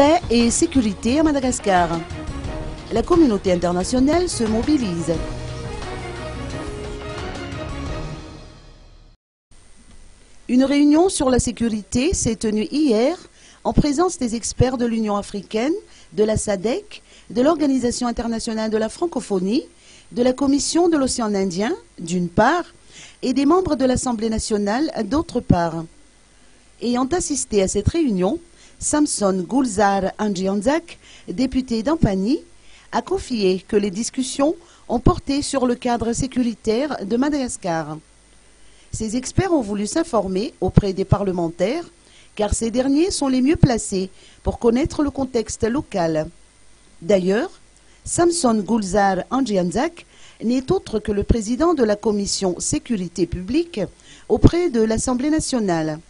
Paix et sécurité à Madagascar. La communauté internationale se mobilise. Une réunion sur la sécurité s'est tenue hier en présence des experts de l'Union africaine, de la SADC, de l'Organisation internationale de la francophonie, de la Commission de l'océan Indien, d'une part, et des membres de l'Assemblée nationale, d'autre part. Ayant assisté à cette réunion, Samson Gulzar Andjianzak, député d'Ampani, a confié que les discussions ont porté sur le cadre sécuritaire de Madagascar. Ces experts ont voulu s'informer auprès des parlementaires, car ces derniers sont les mieux placés pour connaître le contexte local. D'ailleurs, Samson Gulzar Andjianzak n'est autre que le président de la commission sécurité publique auprès de l'Assemblée nationale.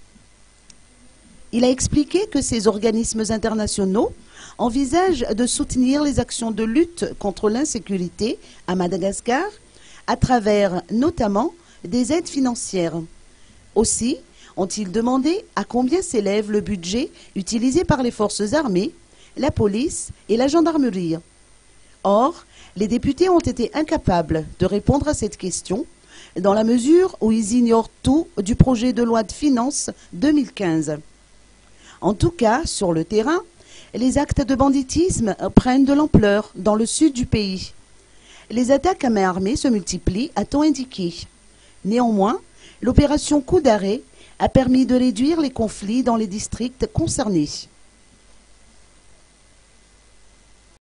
Il a expliqué que ces organismes internationaux envisagent de soutenir les actions de lutte contre l'insécurité à Madagascar à travers notamment des aides financières. Aussi ont-ils demandé à combien s'élève le budget utilisé par les forces armées, la police et la gendarmerie. Or, les députés ont été incapables de répondre à cette question dans la mesure où ils ignorent tout du projet de loi de finances 2015. En tout cas, sur le terrain, les actes de banditisme prennent de l'ampleur dans le sud du pays. Les attaques à main armée se multiplient, a-t-on indiqué. Néanmoins, l'opération Coup d'arrêt a permis de réduire les conflits dans les districts concernés.